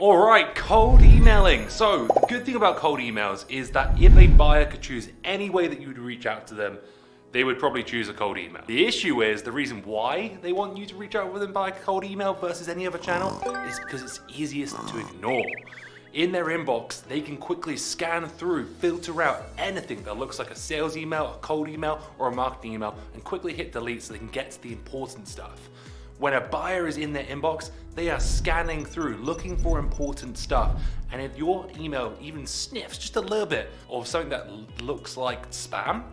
Alright, cold emailing. So, the good thing about cold emails is that if a buyer could choose any way that you would reach out to them, they would probably choose a cold email. The issue is, the reason why they want you to reach out with them by cold email versus any other channel is because it's easiest to ignore. In their inbox, they can quickly scan through, filter out anything that looks like a sales email, a cold email, or a marketing email, and quickly hit delete so they can get to the important stuff. When a buyer is in their inbox, they are scanning through, looking for important stuff. And if your email even sniffs just a little bit of something that looks like spam,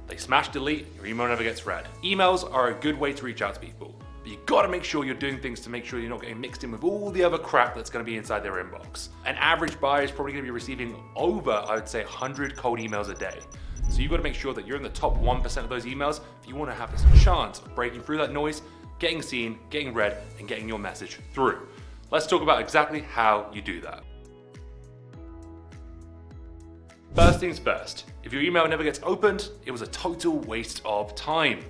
they smash delete, your email never gets read. Emails are a good way to reach out to people, but you gotta make sure you're doing things to make sure you're not getting mixed in with all the other crap that's gonna be inside their inbox. An average buyer is probably gonna be receiving over, I would say, 100 cold emails a day. So you've gotta make sure that you're in the top 1% of those emails if you wanna have this chance of breaking through that noise, getting seen, getting read, and getting your message through. Let's talk about exactly how you do that. First things first, if your email never gets opened, it was a total waste of time.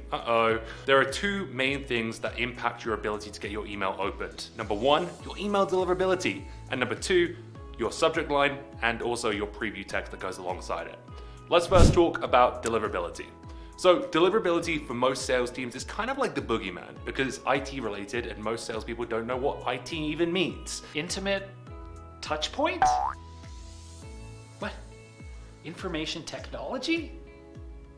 There are two main things that impact your ability to get your email opened. Number one, your email deliverability, and number two, your subject line and also your preview text that goes alongside it. Let's first talk about deliverability. So deliverability for most sales teams is kind of like the boogeyman because it's IT related and most salespeople don't know what IT even means. Intimate touch point? What? Information technology?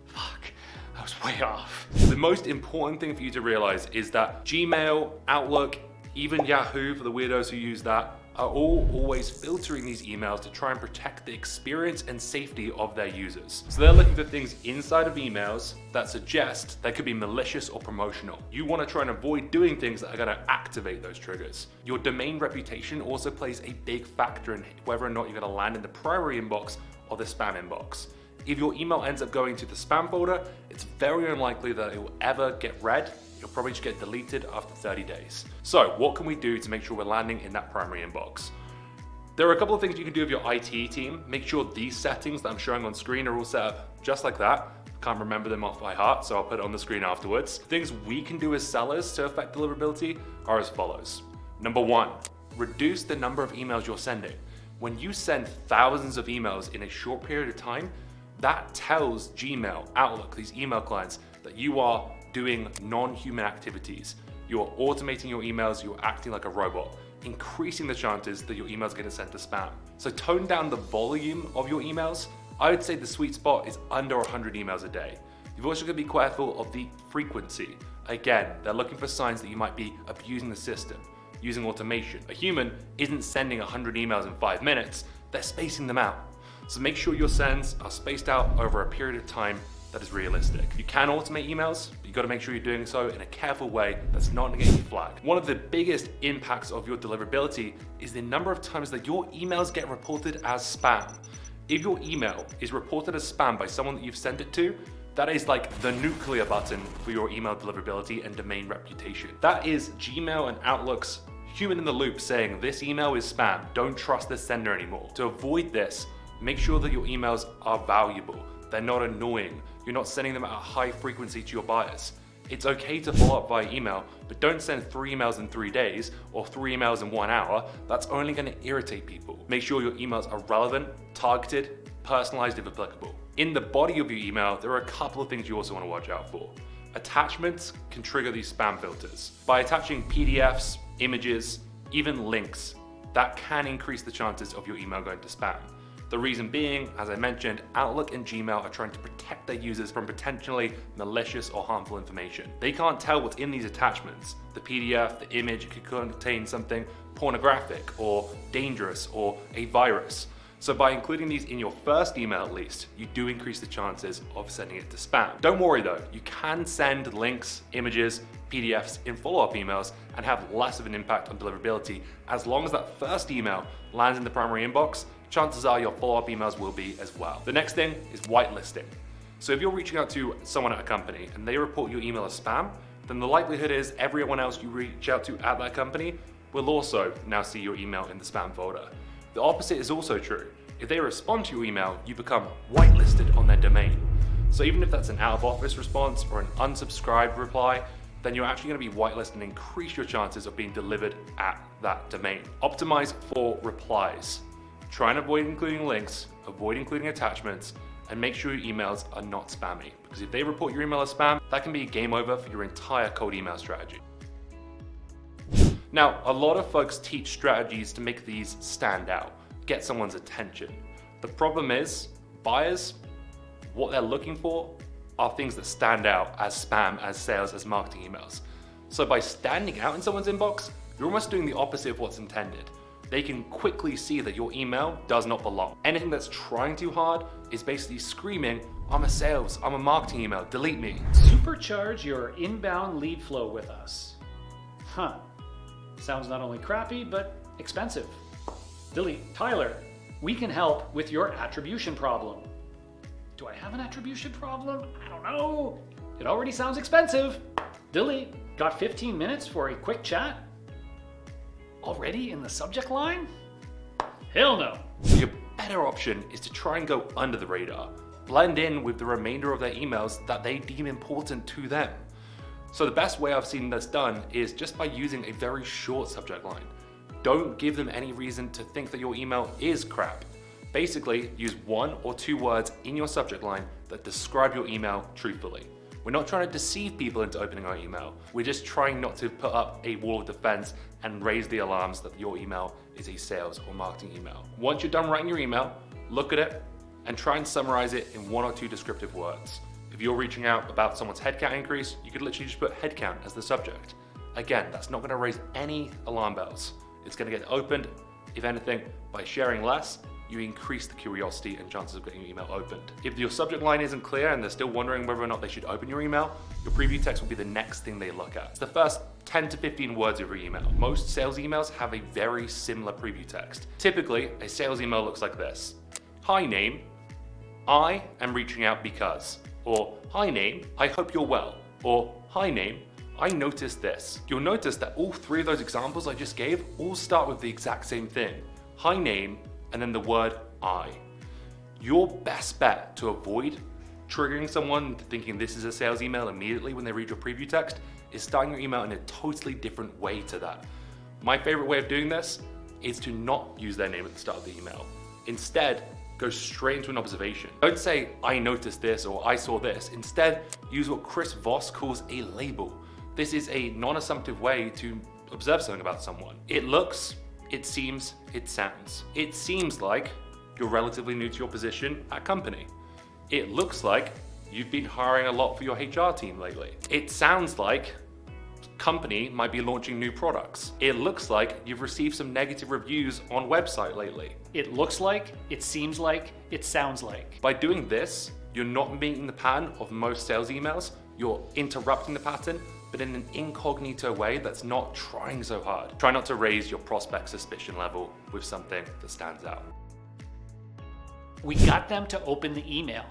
Fuck, I was way off. The most important thing for you to realize is that Gmail, Outlook, even Yahoo for the weirdos who use that, are all always filtering these emails to try and protect the experience and safety of their users. So they're looking for things inside of emails that suggest they could be malicious or promotional. You want to try and avoid doing things that are going to activate those triggers. Your domain reputation also plays a big factor in whether or not you're going to land in the primary inbox or the spam inbox. If your email ends up going to the spam folder, it's very unlikely that it will ever get read. You'll probably just get deleted after 30 days. So what can we do to make sure we're landing in that primary inbox? There are a couple of things you can do with your IT team. Make sure these settings that I'm showing on screen are all set up just like that. Can't remember them off by heart, so I'll put it on the screen afterwards. Things we can do as sellers to affect deliverability are as follows. Number one, reduce the number of emails you're sending. When you send thousands of emails in a short period of time, that tells Gmail, Outlook, these email clients that you are doing non-human activities. You're automating your emails, you're acting like a robot, increasing the chances that your emails get sent to spam. So tone down the volume of your emails. I would say the sweet spot is under 100 emails a day. You've also got to be careful of the frequency. Again, they're looking for signs that you might be abusing the system, using automation. A human isn't sending 100 emails in 5 minutes, they're spacing them out. So make sure your sends are spaced out over a period of time that is realistic. You can automate emails, but you've got to make sure you're doing so in a careful way that's not going to get you flagged. One of the biggest impacts of your deliverability is the number of times that your emails get reported as spam. If your email is reported as spam by someone that you've sent it to, that is like the nuclear button for your email deliverability and domain reputation. That is Gmail and Outlook's human in the loop saying this email is spam, don't trust this sender anymore. To avoid this, make sure that your emails are valuable. They're not annoying. You're not sending them at a high frequency to your buyers. It's okay to follow up via email, but don't send 3 emails in 3 days or 3 emails in 1 hour. That's only going to irritate people. Make sure your emails are relevant, targeted, personalized if applicable. In the body of your email, there are a couple of things you also want to watch out for. Attachments can trigger these spam filters. By attaching PDFs, images, even links, that can increase the chances of your email going to spam. The reason being, as I mentioned, Outlook and Gmail are trying to protect their users from potentially malicious or harmful information. They can't tell what's in these attachments. The PDF, the image could contain something pornographic or dangerous or a virus. So by including these in your first email at least, you do increase the chances of sending it to spam. Don't worry though, you can send links, images, PDFs in follow-up emails and have less of an impact on deliverability as long as that first email lands in the primary inbox. Chances are your follow-up emails will be as well. The next thing is whitelisting. So if you're reaching out to someone at a company and they report your email as spam, then the likelihood is everyone else you reach out to at that company will also now see your email in the spam folder. The opposite is also true. If they respond to your email, you become whitelisted on their domain. So even if that's an out-of-office response or an unsubscribed reply, then you're actually going to be whitelisted and increase your chances of being delivered at that domain. Optimize for replies. Try and avoid including links, avoid including attachments, and make sure your emails are not spammy. Because if they report your email as spam, that can be a game over for your entire cold email strategy. Now, a lot of folks teach strategies to make these stand out, get someone's attention. The problem is, buyers, what they're looking for are things that stand out as spam, as sales, as marketing emails. So by standing out in someone's inbox, you're almost doing the opposite of what's intended. They can quickly see that your email does not belong. Anything that's trying too hard is basically screaming, I'm a sales, I'm a marketing email, delete me. Supercharge your inbound lead flow with us. Huh. Sounds not only crappy, but expensive. Delete. Tyler, we can help with your attribution problem. Do I have an attribution problem? I don't know. It already sounds expensive. Delete. Got 15 minutes for a quick chat? Already in the subject line? Hell no. Your better option is to try and go under the radar, blend in with the remainder of their emails that they deem important to them. So the best way I've seen this done is just by using a very short subject line. Don't give them any reason to think that your email is crap. Basically, use 1 or 2 words in your subject line that describe your email truthfully. We're not trying to deceive people into opening our email. We're just trying not to put up a wall of defense and raise the alarms that your email is a sales or marketing email. Once you're done writing your email, look at it and try and summarize it in 1 or 2 descriptive words. If you're reaching out about someone's headcount increase, you could literally just put headcount as the subject. Again, that's not gonna raise any alarm bells. It's gonna get opened, if anything, by sharing less, you increase the curiosity and chances of getting your email opened. If your subject line isn't clear and they're still wondering whether or not they should open your email, your preview text will be the next thing they look at. It's the first 10 to 15 words of your email. Most sales emails have a very similar preview text. Typically, a sales email looks like this. Hi name, I am reaching out because. Or hi name, I hope you're well. Or hi name, I noticed this. You'll notice that all 3 of those examples I just gave all start with the exact same thing. Hi name, and then the word I. Your best bet to avoid triggering someone into thinking this is a sales email immediately when they read your preview text is starting your email in a totally different way to that. My favorite way of doing this is to not use their name at the start of the email. Instead, go straight into an observation. Don't say, I noticed this or I saw this. Instead, use what Chris Voss calls a label. This is a non-assumptive way to observe something about someone. It looks, it seems, it sounds. It seems like you're relatively new to your position at company. It looks like you've been hiring a lot for your HR team lately. It sounds like company might be launching new products. It looks like you've received some negative reviews on website lately. It looks like, it seems like, it sounds like. By doing this, you're not meeting the pattern of most sales emails. You're interrupting the pattern, but in an incognito way that's not trying so hard. Try not to raise your prospect suspicion level with something that stands out. We got them to open the email.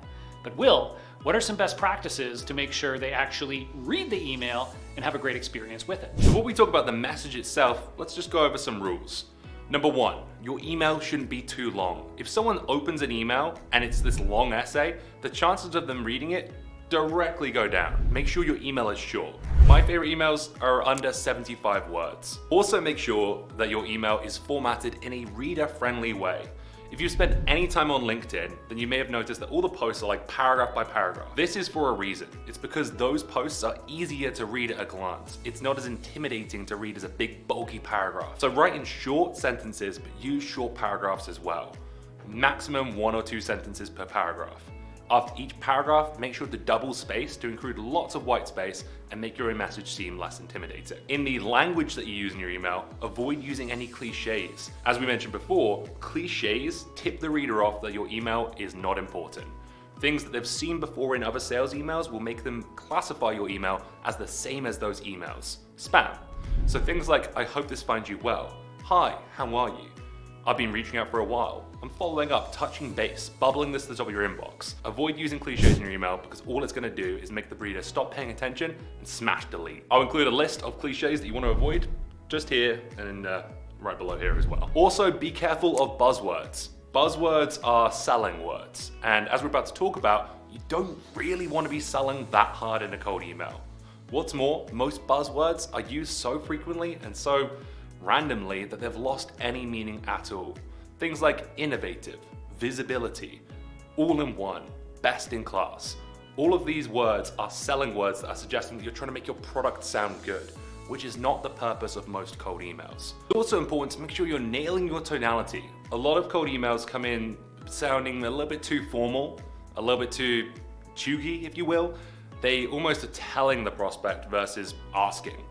But Will, what are some best practices to make sure they actually read the email and have a great experience with it? Before we talk about the message itself, let's just go over some rules. Number 1, your email shouldn't be too long. If someone opens an email and it's this long essay, the chances of them reading it directly go down. Make sure your email is short. My favorite emails are under 75 words. Also make sure that your email is formatted in a reader-friendly way. If you spend any time on LinkedIn, then you may have noticed that all the posts are like paragraph by paragraph. This is for a reason. It's because those posts are easier to read at a glance. It's not as intimidating to read as a big bulky paragraph. So write in short sentences, but use short paragraphs as well. Maximum 1 or 2 sentences per paragraph. After each paragraph, make sure to double space to include lots of white space and make your message seem less intimidating. In the language that you use in your email, avoid using any cliches. As we mentioned before, cliches tip the reader off that your email is not important. Things that they've seen before in other sales emails will make them classify your email as the same as those emails. Spam. So things like, I hope this finds you well. Hi, how are you? I've been reaching out for a while. I'm following up, touching base, bubbling this to the top of your inbox. Avoid using cliches in your email because all it's gonna do is make the reader stop paying attention and smash delete. I'll include a list of cliches that you wanna avoid just here and right below here as well. Also, be careful of buzzwords. Buzzwords are selling words. And as we're about to talk about, you don't really wanna be selling that hard in a cold email. What's more, most buzzwords are used so frequently and so randomly that they've lost any meaning at all. Things like innovative, visibility, all in one, best in class. All of these words are selling words that are suggesting that you're trying to make your product sound good, which is not the purpose of most cold emails. It's also important to make sure you're nailing your tonality. A lot of cold emails come in sounding a little bit too formal, a little bit too chuggy, if you will. They almost are telling the prospect versus asking.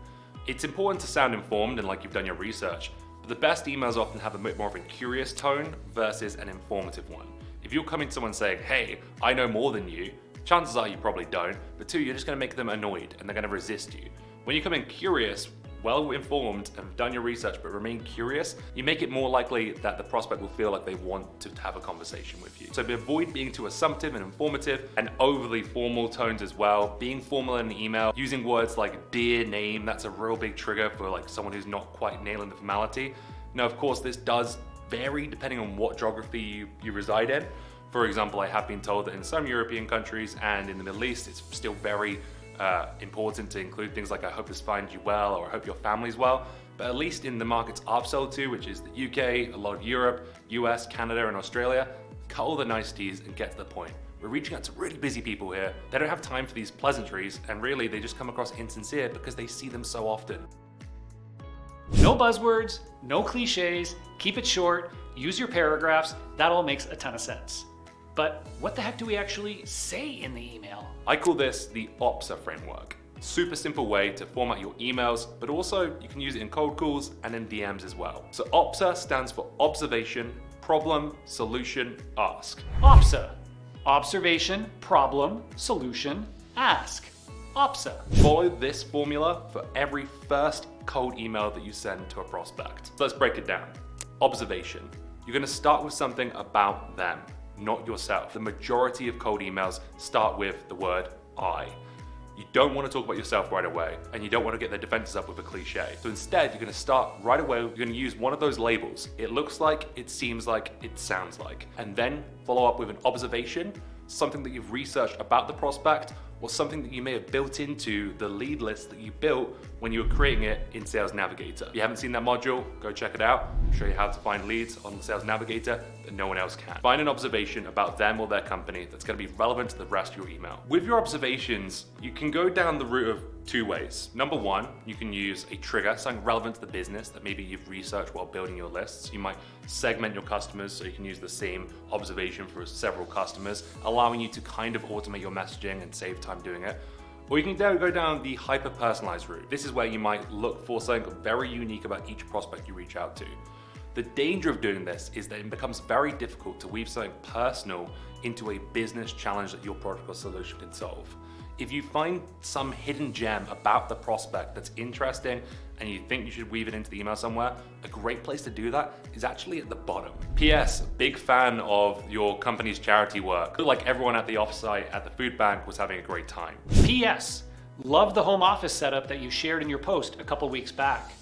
It's important to sound informed and like you've done your research, but the best emails often have a bit more of a curious tone versus an informative one. If you're coming to someone saying, hey, I know more than you, chances are you probably don't, but two, you're just gonna make them annoyed and they're gonna resist you. When you come in curious, well-informed, and have done your research but remain curious, you make it more likely that the prospect will feel like they want to have a conversation with you. So avoid being too assumptive and informative and overly formal tones as well. Being formal in the email, using words like dear name, that's a real big trigger for like someone who's not quite nailing the formality. Now, of course, this does vary depending on what geography you reside in. For example, I have been told that in some European countries and in the Middle East, it's still very important to include things like I hope this finds you well or I hope your family's well. But at least in the markets I've sold to, which is the UK, a lot of Europe, US, Canada, and Australia, cut all the niceties and get to the point. We're reaching out to really busy people here. They don't have time for these pleasantries, and really they just come across insincere because they see them so often. No buzzwords, no cliches, keep it short, use your paragraphs, that all makes a ton of sense. But what the heck do we actually say in the email? I call this the OPSA framework. Super simple way to format your emails, but also you can use it in cold calls and in DMs as well. So OPSA stands for observation, problem, solution, ask. OPSA. Observation, problem, solution, ask. OPSA. Follow this formula for every first cold email that you send to a prospect. So let's break it down. Observation. You're gonna start with something about them, not yourself. The majority of cold emails start with the word I. You don't want to talk about yourself right away, and you don't want to get their defenses up with a cliche. So instead, you're going to start right away, you're going to use one of those labels. It looks like, it seems like, it sounds like. And then follow up with an observation, something that you've researched about the prospect, or something that you may have built into the lead list that you built when you were creating it in Sales Navigator. If you haven't seen that module, go check it out. I'll show you how to find leads on the Sales Navigator that no one else can. Find an observation about them or their company that's going to be relevant to the rest of your email. With your observations, you can go down the route of two ways. Number one, you can use a trigger, something relevant to the business that maybe you've researched while building your lists. You might segment your customers so you can use the same observation for several customers, allowing you to kind of automate your messaging and save time doing it. Or you can go down the hyper-personalized route. This is where you might look for something very unique about each prospect you reach out to. The danger of doing this is that it becomes very difficult to weave something personal into a business challenge that your product or solution can solve. If you find some hidden gem about the prospect that's interesting and you think you should weave it into the email somewhere, a great place to do that is actually at the bottom. P.S. Big fan of your company's charity work. Looked like everyone at the offsite at the food bank was having a great time. P.S. Love the home office setup that you shared in your post a couple weeks back.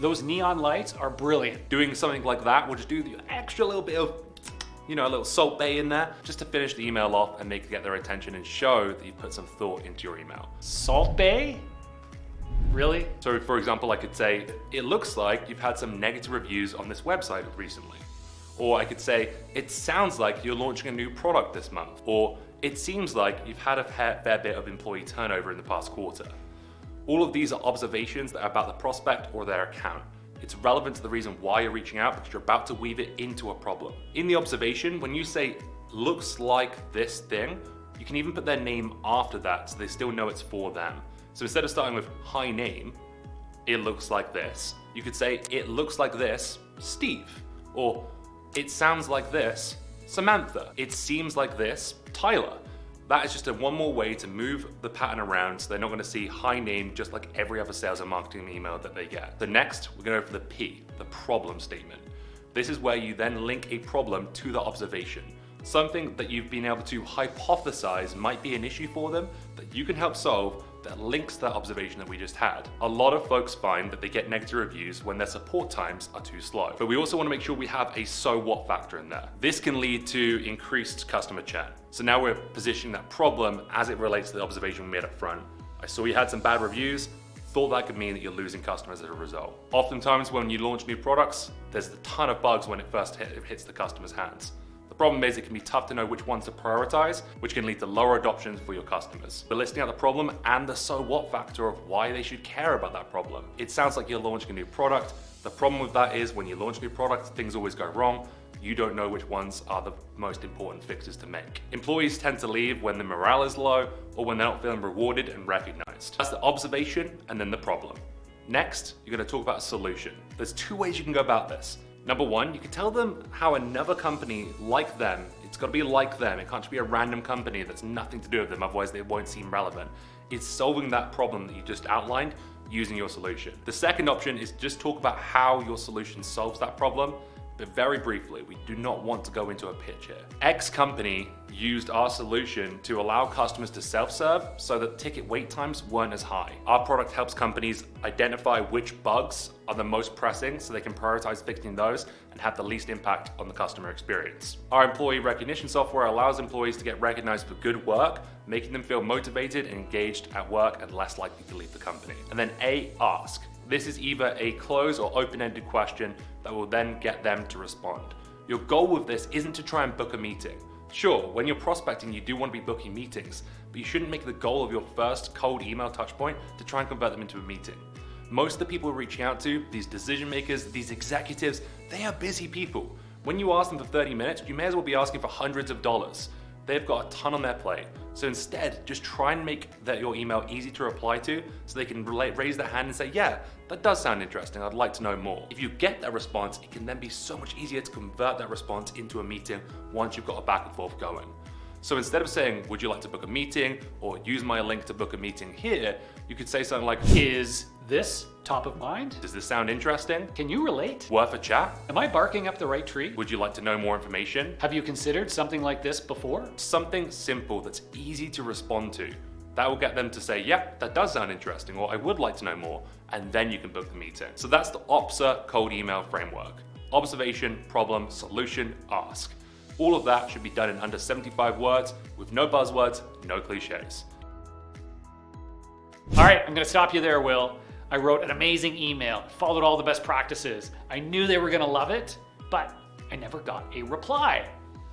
Those neon lights are brilliant. Doing something like that will just do the extra little bit of, a little Salt Bae in there, just to finish the email off and get their attention and show that you put some thought into your email. Salt Bae? Really? So for example, I could say, it looks like you've had some negative reviews on this website recently. Or I could say, it sounds like you're launching a new product this month. Or it seems like you've had a fair bit of employee turnover in the past quarter. All of these are observations that are about the prospect or their account. It's relevant to the reason why you're reaching out because you're about to weave it into a problem. In the observation, when you say, looks like this thing, you can even put their name after that so they still know it's for them. So instead of starting with hi name, it looks like this, you could say, it looks like this, Steve. Or it sounds like this, Samantha. It seems like this, Tyler. That is just one more way to move the pattern around so they're not going to see hi name just like every other sales and marketing email that they get. So next, we're going to go for the P, the problem statement. This is where you then link a problem to the observation. Something that you've been able to hypothesize might be an issue for them that you can help solve that links to that observation that we just had. A lot of folks find that they get negative reviews when their support times are too slow. But we also want to make sure we have a so what factor in there. This can lead to increased customer churn. So now we're positioning that problem as it relates to the observation we made up front. I saw you had some bad reviews. thought that could mean that you're losing customers as a result. Oftentimes when you launch new products, there's a ton of bugs when it first hits the customer's hands. The problem is it can be tough to know which ones to prioritize, which can lead to lower adoptions for your customers. We're listing out the problem and the so what factor of why they should care about that problem. It sounds like you're launching a new product. The problem with that is when you launch a new product, things always go wrong. You don't know which ones are the most important fixes to make. Employees tend to leave when the morale is low or when they're not feeling rewarded and recognized. That's the observation and then the problem. Next, you're gonna talk about a solution. There's two ways you can go about this. Number one, you can tell them how another company like them, it's gotta be like them, it can't just be a random company that's nothing to do with them, otherwise they won't seem relevant. It's solving that problem that you just outlined using your solution. The second option is just talk about how your solution solves that problem, but very briefly. We do not want to go into a pitch here. X company used our solution to allow customers to self-serve so that ticket wait times weren't as high. Our product helps companies identify which bugs are the most pressing so they can prioritize fixing those and have the least impact on the customer experience. Our employee recognition software allows employees to get recognized for good work, making them feel motivated and engaged at work and less likely to leave the company. And then ask. This is either a closed or open-ended question that will then get them to respond. Your goal with this isn't to try and book a meeting. Sure, when you're prospecting, you do want to be booking meetings, but you shouldn't make the goal of your first cold email touchpoint to try and convert them into a meeting. Most of the people we're reaching out to, these decision makers, these executives, they are busy people. When you ask them for 30 minutes, you may as well be asking for hundreds of dollars. They've got a ton on their plate. So instead, just try and make your email easy to reply to so they can raise their hand and say, yeah, that does sound interesting, I'd like to know more. If you get that response, it can then be so much easier to convert that response into a meeting once you've got a back and forth going. So instead of saying, would you like to book a meeting or use my link to book a meeting here, you could say something like, Is this top of mind? does this sound interesting? Can you relate? Worth a chat? Am I barking up the right tree? Would you like to know more information? Have you considered something like this before? Something simple that's easy to respond to. That will get them to say, yeah, that does sound interesting, or I would like to know more, and then you can book the meeting. So that's the OPSA cold email framework. Observation, problem, solution, ask. All of that should be done in under 75 words with no buzzwords, no cliches. All right, I'm gonna stop you there, Will. I wrote an amazing email, followed all the best practices. I knew they were gonna love it, but I never got a reply.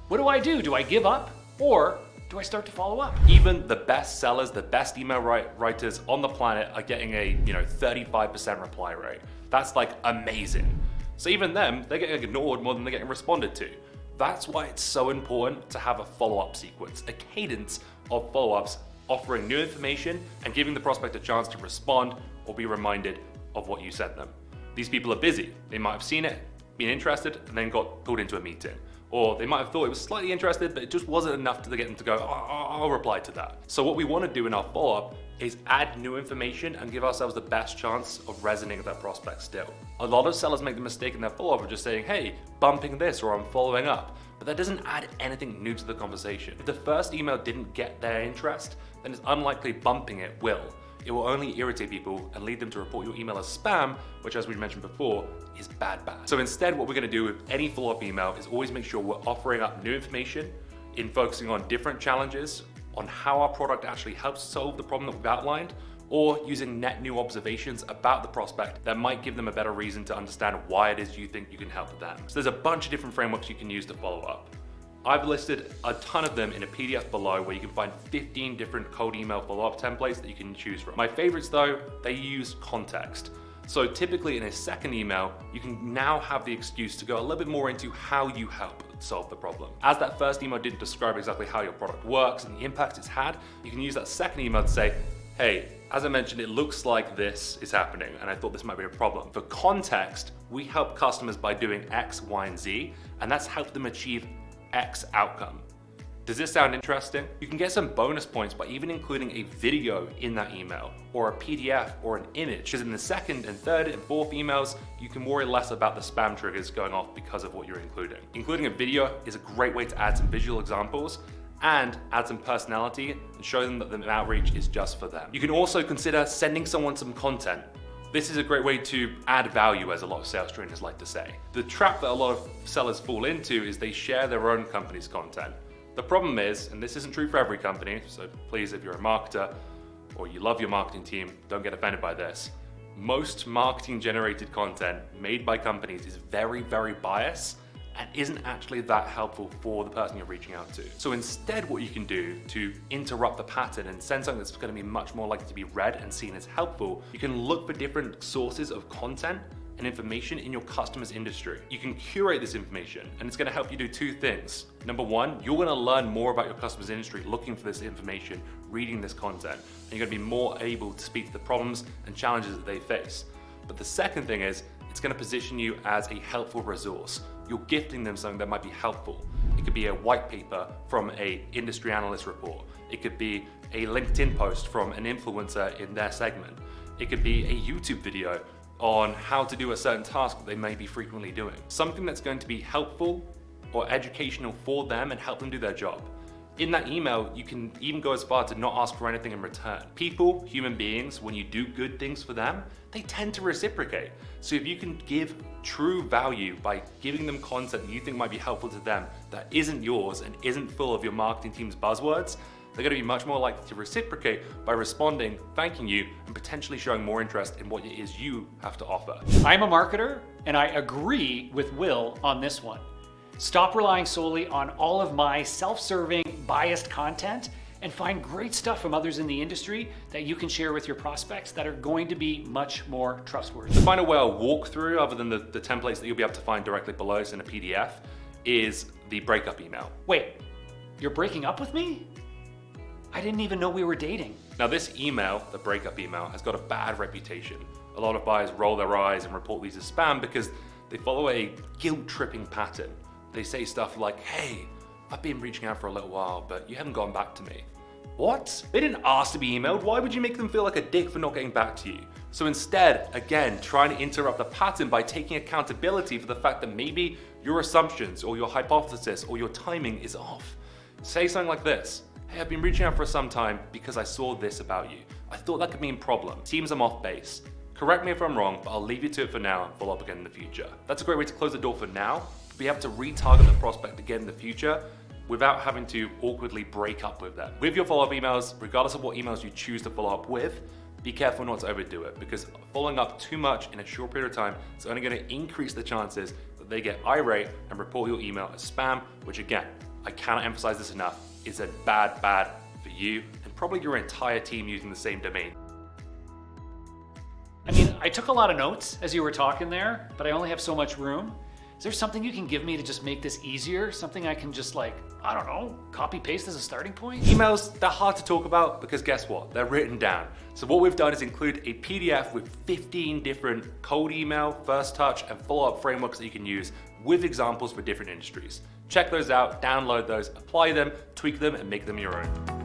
What do? Do I give up? Or do I start to follow up? Even the best sellers, the best email writers on the planet are getting a 35% reply rate. That's like amazing. So even them, they're getting ignored more than they're getting responded to. That's why it's so important to have a follow-up sequence, a cadence of follow-ups offering new information and giving the prospect a chance to respond or be reminded of what you sent them. These people are busy. They might have seen it, been interested, and then got pulled into a meeting. Or they might have thought it was slightly interested, but it just wasn't enough to get them to go, I'll reply to that. So what we want to do in our follow-up is add new information and give ourselves the best chance of resonating with that prospect still. A lot of sellers make the mistake in their follow-up of just saying, hey, bumping this or I'm following up. But that doesn't add anything new to the conversation. If the first email didn't get their interest, then it's unlikely bumping it will. It will only irritate people and lead them to report your email as spam, which, as we mentioned before, is bad. So instead, what we're gonna do with any follow-up email is always make sure we're offering up new information in focusing on different challenges, on how our product actually helps solve the problem that we've outlined, or using net new observations about the prospect that might give them a better reason to understand why it is you think you can help them. So there's a bunch of different frameworks you can use to follow up. I've listed a ton of them in a PDF below where you can find 15 different cold email follow-up templates that you can choose from. My favorites though, they use context. So typically in a second email, you can now have the excuse to go a little bit more into how you help solve the problem. As that first email didn't describe exactly how your product works and the impact it's had, you can use that second email to say, hey, as I mentioned, it looks like this is happening and I thought this might be a problem. For context, we help customers by doing X, Y, and Z, and that's helped them achieve X outcome. Does this sound interesting? You can get some bonus points by even including a video in that email or a PDF or an image, because in the second and third and fourth emails, you can worry less about the spam triggers going off because of what you're including. Including a video is a great way to add some visual examples and add some personality and show them that the outreach is just for them. You can also consider sending someone some content. This is a great way to add value, as a lot of sales trainers like to say. The trap that a lot of sellers fall into is they share their own company's content. The problem is, and this isn't true for every company, so please, if you're a marketer or you love your marketing team, don't get offended by this. Most marketing generated content made by companies is very, very biased and isn't actually that helpful for the person you're reaching out to. So instead, what you can do to interrupt the pattern and send something that's gonna be much more likely to be read and seen as helpful, you can look for different sources of content and information in your customer's industry. You can curate this information, and it's gonna help you do two things. Number one, you're gonna learn more about your customer's industry looking for this information, reading this content, and you're gonna be more able to speak to the problems and challenges that they face. But the second thing is, it's gonna position you as a helpful resource. You're gifting them something that might be helpful. It could be a white paper from an industry analyst report. It could be a LinkedIn post from an influencer in their segment. It could be a YouTube video on how to do a certain task that they may be frequently doing. Something that's going to be helpful or educational for them and help them do their job. In that email, you can even go as far to not ask for anything in return. People, human beings, when you do good things for them, they tend to reciprocate. So if you can give true value by giving them content that you think might be helpful to them that isn't yours and isn't full of your marketing team's buzzwords, they're going to be much more likely to reciprocate by responding, thanking you, and potentially showing more interest in what it is you have to offer. I'm a marketer, and I agree with Will on this one. Stop relying solely on all of my self-serving, biased content and find great stuff from others in the industry that you can share with your prospects that are going to be much more trustworthy. The final way I'll walk through, other than the templates that you'll be able to find directly below us in a PDF, is the breakup email. Wait, you're breaking up with me? I didn't even know we were dating. Now this email, the breakup email, has got a bad reputation. A lot of buyers roll their eyes and report these as spam because they follow a guilt-tripping pattern. They say stuff like, hey, I've been reaching out for a little while, but you haven't gotten back to me. What? They didn't ask to be emailed. Why would you make them feel like a dick for not getting back to you? So instead, again, trying to interrupt the pattern by taking accountability for the fact that maybe your assumptions or your hypothesis or your timing is off. Say something like this. Hey, I've been reaching out for some time because I saw this about you. I thought that could mean problem. Seems I'm off base. Correct me if I'm wrong, but I'll leave you to it for now and follow up again in the future. That's a great way to close the door for now, to be able to retarget the prospect again in the future without having to awkwardly break up with them. With your follow-up emails, regardless of what emails you choose to follow up with, be careful not to overdo it, because following up too much in a short period of time is only going to increase the chances that they get irate and report your email as spam, which again, I cannot emphasize this enough, is a bad for you and probably your entire team using the same domain. I mean, I took a lot of notes as you were talking there, but I only have so much room. Is there something you can give me to just make this easier? Something I can just like, I don't know, copy paste as a starting point? Emails, they're hard to talk about because guess what? They're written down. So what we've done is include a PDF with 15 different cold email, first touch, and follow-up frameworks that you can use with examples for different industries. Check those out, download those, apply them, tweak them, and make them your own.